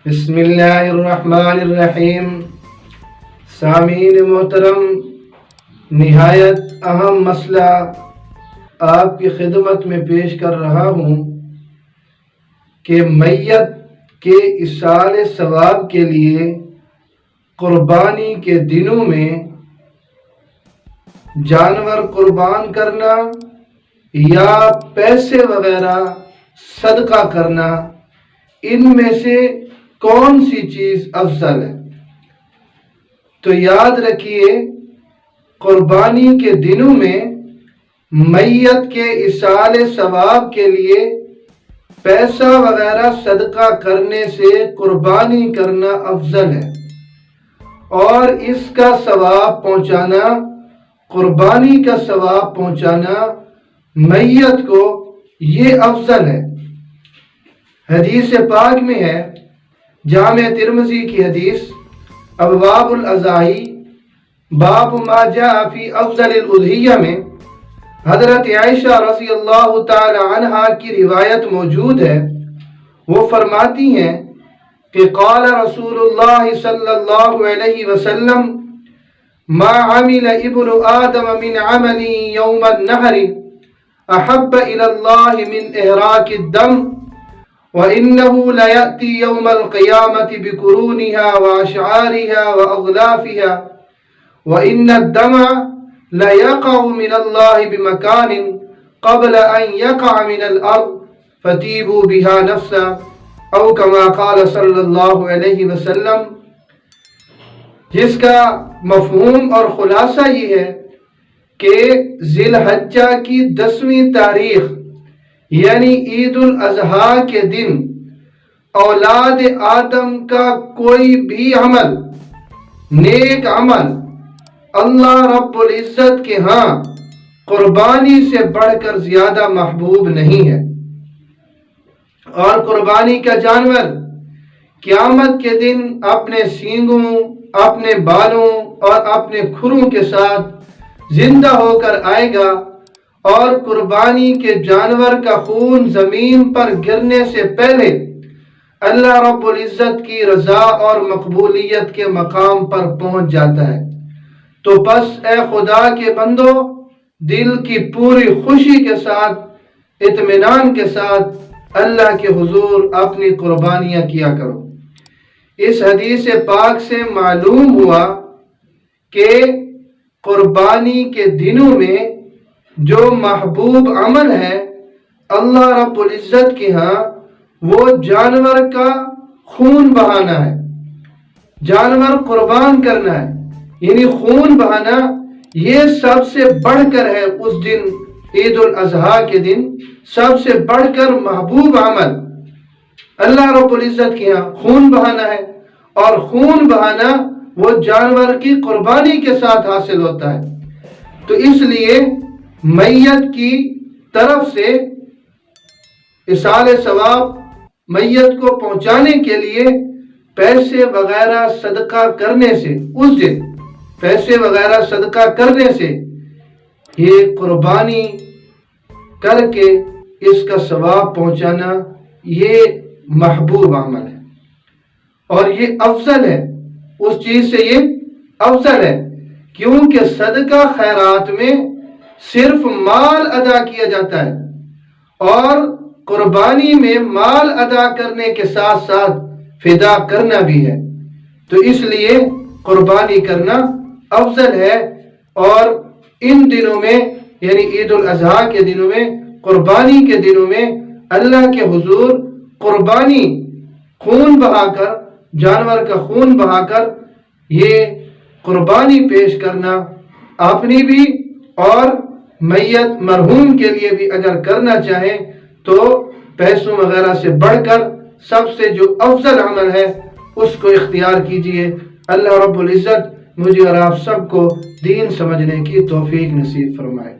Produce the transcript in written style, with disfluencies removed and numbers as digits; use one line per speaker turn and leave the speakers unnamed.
بسم اللہ الرحمن الرحیم۔ سامعین محترم، نہایت اہم مسئلہ آپ کی خدمت میں پیش کر رہا ہوں کہ میت کے ایصال ثواب کے لیے قربانی کے دنوں میں جانور قربان کرنا یا پیسے وغیرہ صدقہ کرنا، ان میں سے کون سی چیز افضل ہے؟ تو یاد رکھیے، قربانی کے دنوں میں میت کے ایصال ثواب کے لیے پیسہ وغیرہ صدقہ کرنے سے قربانی کرنا افضل ہے، اور اس کا ثواب پہنچانا، قربانی کا ثواب پہنچانا میت کو، یہ افضل ہے۔ حدیث پاک میں ہے، جامع ترمذی کی حدیث، ابواب الاضاحی، باب ما جاء فی افضل الاضحیہ میں حضرت عائشہ رضی اللہ تعالی عنہا کی روایت موجود ہے۔ وہ فرماتی ہیں کہ قال رسول اللہ صلی اللہ علیہ وسلم: ما عمل ابن آدم من عمل یوم النحر احب الى اللہ من احراق الدم، وَإِنَّهُ لَيَأْتِي يَوْمَ الْقِيَامَةِ بِقُرُونِهَا وَأَشْعَارِهَا وَأَغْلَافِهَا، وَإِنَّ الدَّمَعَ لَيَقَعُ مِنَ اللَّهِ بِمَكَانٍ قَبْلَ أَنْ يَقَعَ مِنَ الْأَرْضِ فَتِيبُوا بِهَا نَفْسًا، أو كما قال صلی اللہ علیہ وسلم، جس کا مفہوم اور خلاصہ یہ ہے کہ ذی الحجہ کی 10ویں تاریخ یعنی عید الاضحیٰ کے دن اولاد آدم کا کوئی بھی عمل، نیک عمل، اللہ رب العزت کے ہاں قربانی سے بڑھ کر زیادہ محبوب نہیں ہے۔ اور قربانی کا جانور قیامت کے دن اپنے سینگوں، اپنے بالوں اور اپنے کھروں کے ساتھ زندہ ہو کر آئے گا، اور قربانی کے جانور کا خون زمین پر گرنے سے پہلے اللہ رب العزت کی رضا اور مقبولیت کے مقام پر پہنچ جاتا ہے۔ تو بس اے خدا کے بندو، دل کی پوری خوشی کے ساتھ، اطمینان کے ساتھ اللہ کے حضور اپنی قربانیاں کیا کرو۔ اس حدیث پاک سے معلوم ہوا کہ قربانی کے دنوں میں جو محبوب عمل ہے اللہ رب العزت کے ہاں، وہ جانور کا خون بہانا ہے، جانور قربان کرنا ہے، یعنی خون بہانا، یہ سب سے بڑھ کر ہے۔ اس دن عید الاضحیٰ کے دن سب سے بڑھ کر محبوب عمل اللہ رب العزت کے ہاں خون بہانا ہے، اور خون بہانا وہ جانور کی قربانی کے ساتھ حاصل ہوتا ہے۔ تو اس لیے میت کی طرف سے ایصال ثواب میت کو پہنچانے کے لیے پیسے وغیرہ صدقہ کرنے سے، اس دن پیسے وغیرہ صدقہ کرنے سے، یہ قربانی کر کے اس کا ثواب پہنچانا، یہ محبوب عمل ہے، اور یہ افضل ہے، اس چیز سے یہ افضل ہے، کیونکہ صدقہ خیرات میں صرف مال ادا کیا جاتا ہے، اور قربانی میں مال ادا کرنے کے ساتھ ساتھ فدا کرنا بھی ہے۔ تو اس لیے قربانی کرنا افضل ہے، اور ان دنوں میں یعنی عید الاضحیٰ کے دنوں میں، قربانی کے دنوں میں اللہ کے حضور قربانی، خون بہا کر، جانور کا خون بہا کر یہ قربانی پیش کرنا، اپنی بھی اور میت مرحوم کے لیے بھی اگر کرنا چاہیں تو پیسوں وغیرہ سے بڑھ کر سب سے جو افضل عمل ہے اس کو اختیار کیجئے۔ اللہ رب العزت مجھے اور آپ سب کو دین سمجھنے کی توفیق نصیب فرمائے۔